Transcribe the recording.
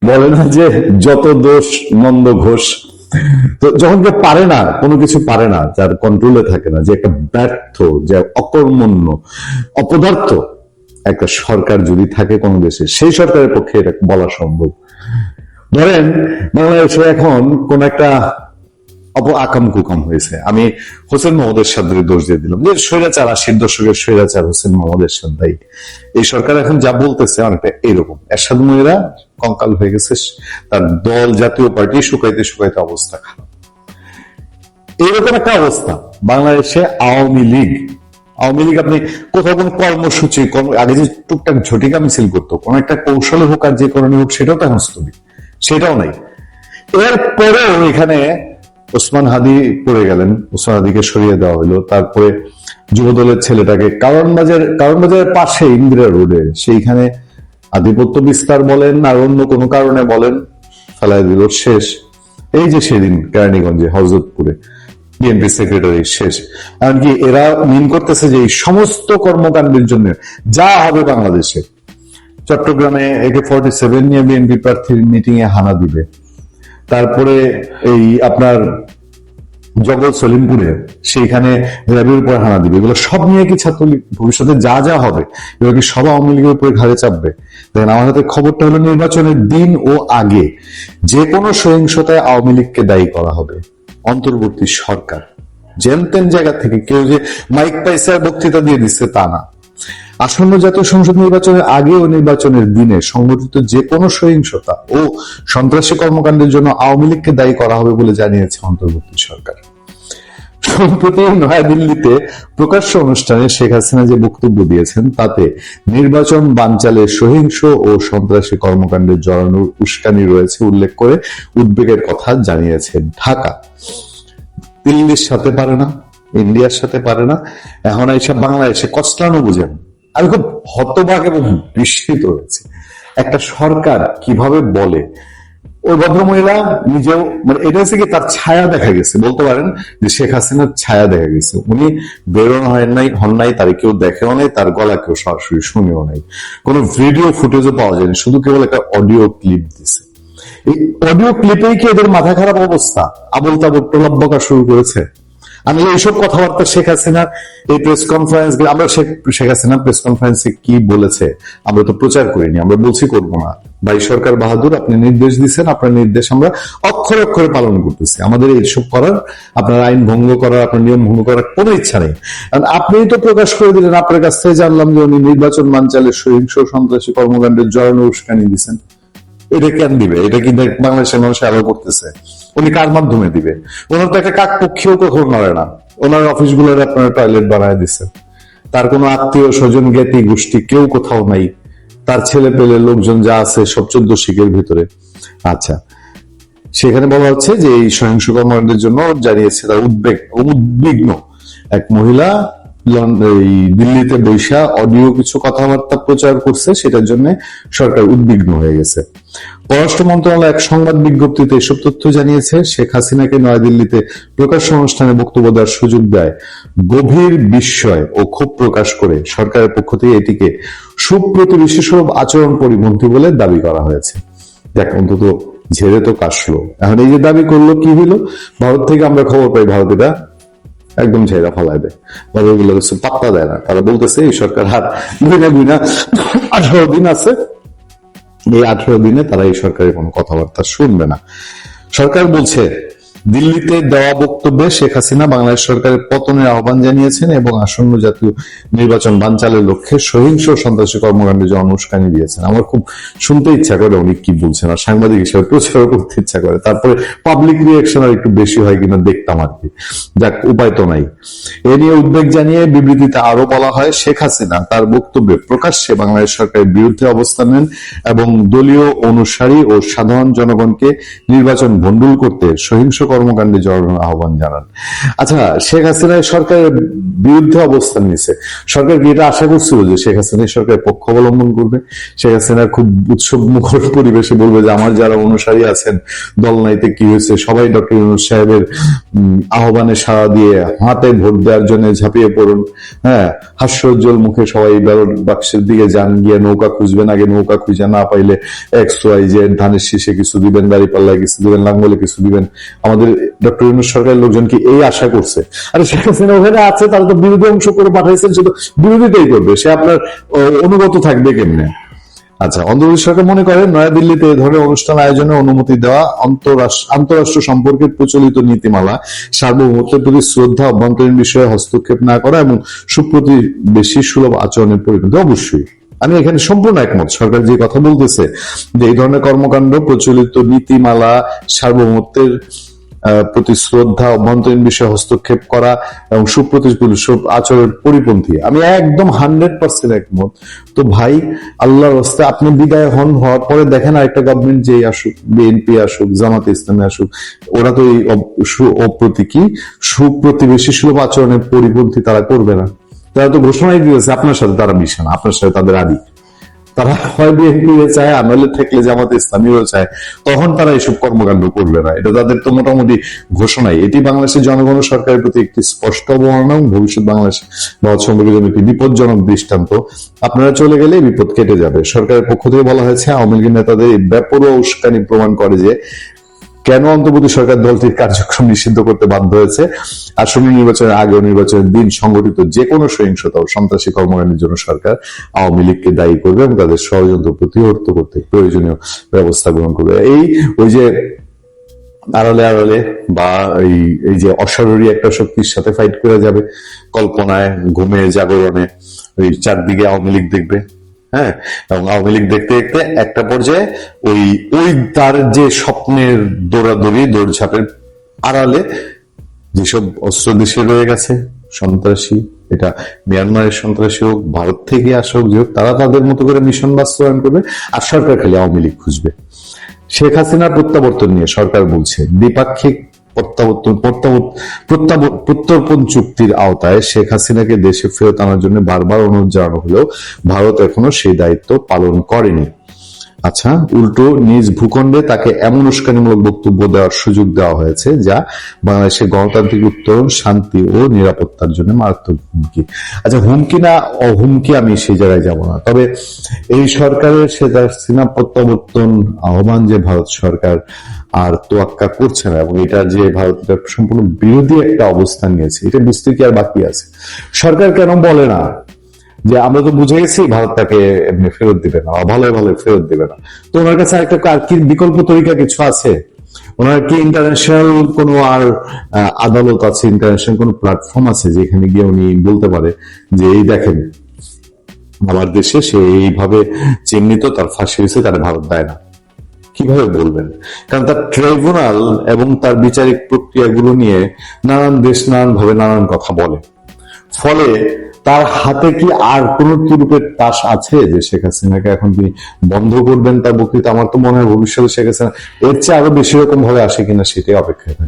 বলে না যে যত দোষ নন্দ ঘোষ। তো যখন কেউ পারে না, কোনো কিছু পারে না, যার কন্ট্রোলে থাকে না, যে একটা ব্যর্থ, যে অকর্মণ্য, অপদার্থ একটা সরকার যদি থাকে কোন দেশে, সেই সরকারের পক্ষে এটা বলা সম্ভব। ধরেন বাংলাদেশে এখন কোন একটা আকাম কুকাম হয়েছে, আমি হোসেন মোহাম্মদ এরশাদের দোষ দিয়ে দিলাম যে স্বৈরাচার, 80 দশকের স্বৈরাচার হোসেন মোহাম্মদ এরশাদ ভাই। এই সরকার এখন যা বলতেছে অনেকটা এরকম, এরশাদ মহিলা কঙ্কাল হয়ে গেছে, তার দল জাতীয় পার্টি শুকাইতে শুকাইতে অবস্থা খারাপ। এইরকম একটা অবস্থা বাংলাদেশে আওয়ামী লীগ। আওয়ামী লীগ আপনি কোথাও কোন কর্মসূচি, আগে যে টুকটাক ঝটিকা মিছিল করতো, কোন একটা কৌশলে হোক আর যে কারণে হোক, সেটাও তো এখন স্থগিত, সেটাও নাই। এরপরেও এখানে ওসমান হাদি পড়ে গেলেন, ওসমান হাদিকে সরিয়ে দেওয়া হলো। তারপরে যুবদলের ছেলেটাকে কারণ বাজারের পাশে ইন্দিরা রোডে, সেইখানে আধিপত্য বিস্তার বলেন আর অন্য কোনো কারণে বলেন, ফেলাই দিল, শেষ। এই যে সেদিন কেরানীগঞ্জে হযরতপুরে বিএনপি সেক্রেটারি শেষ। এমনকি এরা মিন করতেছে যে এই সমস্ত কর্মকাণ্ডের জন্য যা হবে বাংলাদেশে, চট্টগ্রামে AK-47 নিয়ে বিএনপি প্রার্থীর মিটিং এ হানা দিবে, তারপরে এই আপনার জগৎ সলিমপুরে সেইখানে র্যাবের উপর হানা দিবে। এগুলো সব নিয়ে কি ছাত্রলীগ ভবিষ্যতে যা যা হবে, এগুলো কি সব আওয়ামী লীগের উপরে ঘাড়ে চাপবে? দেখেন, আমার হাতে খবরটা হলো নির্বাচনের দিন ও আগে যে কোনো সহিংসতায় আওয়ামী লীগকে দায়ী করা হবে অন্তর্বর্তী সরকার। যেন তেন জায়গা থেকে কেউ যে মাইক পাইসে বক্তৃতা দিয়ে দিচ্ছে তা না। আসন্ন জাতীয় সংসদ নির্বাচনের আগে ও নির্বাচনের দিনে সংঘটিত যে কোনো সহিংসতা ও সন্ত্রাসী কর্মকাণ্ডের জন্য আওয়ামী লীগকে দায়ী করা হবে বলে জানিয়েছে অন্তর্বর্তী সরকার। সম্প্রতি নয়াদিল্লিতে প্রকাশ্য অনুষ্ঠানে শেখ হাসিনা যে বক্তব্য দিয়েছেন, তাতে নির্বাচন বানচালে সহিংস ও সন্ত্রাসী কর্মকাণ্ডে জড়ানোর উস্কানি রয়েছে উল্লেখ করে উদ্বেগের কথা জানিয়েছে ঢাকা। দিল্লির সাথে পারে না, ইন্ডিয়ার সাথে পারে না, এখন এইসব বাংলাদেশে কচলানো বুঝেন। আমি খুব হতবাক এবং বিস্মিত হয়েছে, একটা সরকার কিভাবে বলে। ওই ভদ্রমহিলা নিজেও, মানে এটা হচ্ছে কি, তার ছায়া দেখা গেছে, বলতে পারেন যে শেখ হাসিনার ছায়া দেখা গেছে। উনি বেরোনো হন নাই, তার কেউ দেখেও নাই, তার গলা কেউ সরাসরি শুনেও নাই, কোনো ভিডিও ফুটেজও পাওয়া যায়নি, শুধু কেবল একটা অডিও ক্লিপ দিছে। এই অডিও ক্লিপেই কি এদের মাথা খারাপ অবস্থা, আবল তাবল প্রলাপ বকা শুরু করেছে? আমি এইসব কথাবার্তা শেখ হাসিনার এই প্রেস কনফারেন্স, আমরা শেখ হাসিনা প্রেস কনফারেন্সে কি বলেছে আমরা তো প্রচার করিনি, আমরা বলছি করবো না। ভাই সরকার বাহাদুর, আপনি নির্দেশ দিচ্ছেন, আপনার নির্দেশ আমরা অক্ষরে অক্ষরে পালন করতেছি। আমাদের এইসব করার, আপনার আইন ভঙ্গ করার, আপনার নিয়ম ভঙ্গ করার কোনো ইচ্ছা নেই। আপনিই তো প্রকাশ করে দিলেন, আপনার কাছ থেকে জানলাম যে উনি নির্বাচন বানচালে সহিংস সন্ত্রাসী কর্মকাণ্ডের জড়ানো উস্কানি দিচ্ছেন। এটা কেন দিবে? এটা কি বাংলাদেশের মানুষ আলো করতেছে? উনি কার মাধ্যমে দিবে? ওনার তো একটা কাক পক্ষীও কখনো নড়ে না, ওনার অফিস গুলোর আপনারা টয়লেট বানায় দিচ্ছে, তার কোনো আত্মীয় স্বজন জ্ঞাতি গোষ্ঠী কেউ কোথাও নাই, তার ছেলে পেলে লোকজন যা আছে সব 14 শিখের ভিতরে। আচ্ছা, সেখানে বলা হচ্ছে যে এই সহিংস কর্মকাণ্ডের জন্য জানিয়েছে তার উদ্বিগ্ন এক মহিলা এই দিল্লিতে বৈশা অডিও কিছু কথাবার্তা প্রচার করছে, সেটার জন্য সরকার উদ্বিগ্ন হয়ে গেছে। পররাষ্ট্র মন্ত্রণালয় এক সংবাদ বিজ্ঞপ্তিতে এসব তথ্য জানিয়েছে। শেখ হাসিনাকে নয়াদিল্লিতে প্রকাশ্য অনুষ্ঠানে বক্তব্য দেওয়ার সুযোগ দেয় গভীর বিস্ময় ও ক্ষোভ প্রকাশ করে সরকারের পক্ষ থেকে এটিকে সুপ্রতিবেশী সুলভ আচরণ পরিপন্থী বলে দাবি করা হয়েছে। দেখ, অন্তত ঝেড়ে তো কাশলো। এখন এই যে দাবি করলো, কি হইলো? ভারত থেকে আমরা খবর পাই, ভারত এটা একদম ঝেড়া ফেলায় দেয়, ওগুলো পাত্তা দেয় না। তারা বলতেছে এই সরকার আর গুইনা 18 দিন আছে, এই 18 দিনে তারা এই সরকারের কোনো কথাবার্তা শুনবে না। সরকার বলছে দিল্লিতে দেওয়া বক্তব্যে শেখ হাসিনা বাংলাদেশ সরকারের পতনের আহ্বান জানিয়েছেন এবং আসন্ন জাতীয় নির্বাচন বানচালের লক্ষ্যে সহিংস সন্ত্রাসী কর্মকাণ্ডে যে উস্কানি দিয়েছেন। আমার খুব শুনতে ইচ্ছা করে উনি কি বলছেন, আর সাংবাদিক হিসেবে প্রচার করতে ইচ্ছা করে, তারপরে পাবলিক রিয়াকশন আর একটু বেশি হয় কিনা দেখতাম আর কি। যাক, উপায় তো নাই। এ নিয়ে উদ্বেগ জানিয়ে বিবৃতিতে আরো বলা হয়, শেখ হাসিনা তার বক্তব্যে প্রকাশ্যে বাংলাদেশ সরকারের বিরুদ্ধে অবস্থান নেন এবং দলীয় অনুসারী ও সাধারণ জনগণকে নির্বাচন ভণ্ডুল করতে সহিংস কর্মকাণ্ডে জড়ানোর আহ্বান জানান। আচ্ছা, শেখ হাসিনা সরকারের বিরুদ্ধে অবস্থান নিছে, সরকার কি এটা আশা করছিল যে শেখ হাসিনা সরকারের পক্ষ অবলম্বন করবে? শেখ হাসিনা খুব উৎসব মুখর পরিবেশে বলবে যে আমার যারা অনুসারী আছেন দলনাইতে কি হয়েছে, সবাই ডক্টর ইউনূস সাহেবের আহ্বানে সাড়া দিয়ে হাতে ভোট দেওয়ার জন্য ঝাঁপিয়ে পড়ুন। হ্যাঁ, হাস্যোজ্জ্বল মুখে সবাই ব্যালট বাক্সের দিকে যান, গিয়ে নৌকা খুঁজবেন, আগে নৌকা খুঁজে না পাইলে XY ধানের শীষে কিছু দিবেন, দাঁড়িপাল্লায় কিছু দিবেন, লাঙ্গলে কিছু দিবেন। আমাদের ডক্টর ইউনূস সরকারের লোকজন কি এই আশা করছে? আরে শেখ হাসিনা ওখানে আছে, তারা তো বিরোধী অংশ করে পাঠাইছেন, শুধু বিরোধিতাই করবে, সে আপনার অনুগত থাকবে কেমনে? আচ্ছা, অন্তর্বর্তী সরকার মনে করে নয়াদিল্লিতে এ ধরনের অনুষ্ঠান আয়োজনে অনুমতি দেওয়া আন্তঃরাষ্ট্র সম্পর্কের প্রচলিত নীতিমালা, সার্বভৌমত্বের প্রতি শ্রদ্ধা, অভ্যন্তরীণ বিষয়ে হস্তক্ষেপ না করা এবং সুপ্রতিবেশী সুলভ আচরণের পরিণতি। অবশ্যই আমি এখানে সম্পূর্ণ একমত, সরকার যে কথা বলতেছে যে এই ধরনের কর্মকাণ্ড প্রচলিত নীতিমালা, সার্বভৌমত্বের প্রতি শ্রদ্ধা, অভ্যন্তরীণ বিষয়ে হস্তক্ষেপ করা এবং সুপ্রতিবেশী আচরণের পরিপন্থী। আমি একদম 100% একমত। তো ভাই, আল্লাহর রাস্তায় আপনি বিদায় হওয়ার পরে দেখেন আরেকটা গভর্নমেন্ট যেই আসুক, বিএনপি আসুক, জামাতে ইসলামী আসুক, ওরা তো এই সুপ্রতিবেশী সুলভ আচরণের পরিপন্থী তারা করবে না। তারা তো ঘোষণাই দিয়েছে আপনার সাথে তারা মিশে না, আপনার সাথে তাদের আদি। তারা হয় বিএনপি চায়, আমলে থাকলে জামাতে ইসলামীও চায়, তখন তারা এইসব কর্মকাণ্ড করবে না। এটা তাদের তো মোটামুটি ঘোষণাই। এটি বাংলাদেশের জনগণ সরকারের প্রতি একটি স্পষ্ট অবমাননা এবং ভবিষ্যৎ বাংলাদেশ ভারত সম্পর্কের জন্য একটি বিপজ্জনক দৃষ্টান্ত। আপনারা চলে গেলে বিপদ কেটে যাবে। সরকারের পক্ষ থেকে বলা হয়েছে, আওয়ামী লীগের নেতাদের এই বেপরোয়া উস্কানি প্রমাণ করে যে কেন অন্তর্বর্তী সরকার দলটির কার্যক্রম নিষিদ্ধ করতে বাধ্য হয়েছে। আসন্ন নির্বাচনের আগে ও নির্বাচনের দিন সংঘটিত যে কোনো সহিংসতা ও সন্ত্রাসী কর্মকাণ্ডের জন্য সরকার আওয়ামী লীগকে দায়ী করবে এবং তাদের ষড়যন্ত্র প্রতিহত করতে প্রয়োজনীয় ব্যবস্থা গ্রহণ করবে। ওই যে আড়ালে আড়ালে বা এই যে অশরীরী একটা শক্তির সাথে ফাইট করে যাবে, কল্পনায়, ঘুমে, জাগরণে ওই চারদিকে আওয়ামী লীগ দেখবে। হ্যাঁ, এবং আওয়ামী লীগ দেখতে দেখতে একটা পর্যায়ে ওই তার যে স্বপ্নের দৌড়ঝাঁপের আড়ালে যেসব অস্ত্র দেশে রয়ে গেছে, সন্ত্রাসী, এটা মিয়ানমারের সন্ত্রাসী হোক, ভারত থেকে আসুক, যে হোক, তারা তাদের মতো করে মিশন বাস্তবায়ন করবে, আর সরকার খালি আওয়ামী লীগ খুঁজবে। শেখ হাসিনার প্রত্যাবর্তন নিয়ে সরকার বলছে, দ্বিপাক্ষিক প্রত্যর্পণ চুক্তির আওতায় শেখ হাসিনাকে দেশে ফেরত আনার জন্য বারবার অনুরোধ জানানো হলেও ভারত এখনো সেই দায়িত্ব পালন করেনি। আচ্ছা, উল্টো নিজ ভূখণ্ডে তাকে এমন উস্কানিমূলক বক্তব্য দেওয়ার সুযোগ দেওয়া হয়েছে যা বাংলাদেশের গণতান্ত্রিক উত্তরণ, শান্তি ও নিরাপত্তার জন্য মারাত্মক হুমকি। আচ্ছা, হুমকি না হুমকি, আমি সেই জায়গায় যাব না। তবে এই সরকারের শেখ হাসিনা প্রত্যাবর্তন আহ্বান যে ভারত সরকার আর তোয়াক্কা করছে না এবং এটা যে ভারতের সম্পূর্ণ বিরোধী একটা অবস্থান নিয়েছে, এটা বুঝতে কি আর বাকি আছে? সরকার কেন বলে না যে আমরা তো বুঝে গেছি ভারত তাকে এমনি ফেরত দিবে না, ভালো ভালো ফেরত দিবে না? তো ওনার কাছে আর কি বিকল্প তরিকা কিছু আছে? ওনার কি ইন্টারন্যাশনাল কোনো আর আদালত আছে, ইন্টারন্যাশনাল কোনো প্ল্যাটফর্ম আছে যেখানে গিয়ে উনি বলতে পারে যে এই দেখেন আমার দেশে সে এইভাবে চিহ্নিত, তার ফাঁসি হয়েছে, তারা ভারত দেয় না? কিভাবে বলবেন? কারণ তার ট্রাইব্যুনাল এবং তার বিচারিক প্রক্রিয়াগুলো নিয়ে নানান দেশ নানান ভাবে নানান কথা বলে। ফলে তার হাতে কি আর কোন তুরুপের তাস আছে যে শেখ হাসিনাকে এখন তিনি বন্ধ করবেন তার বক্তৃতা? আমার তো মনে হয় ভবিষ্যতে শেখ হাসিনা এর চেয়ে আরো বেশি রকম ভাবে আসে কিনা সেটাই অপেক্ষায় থাকে।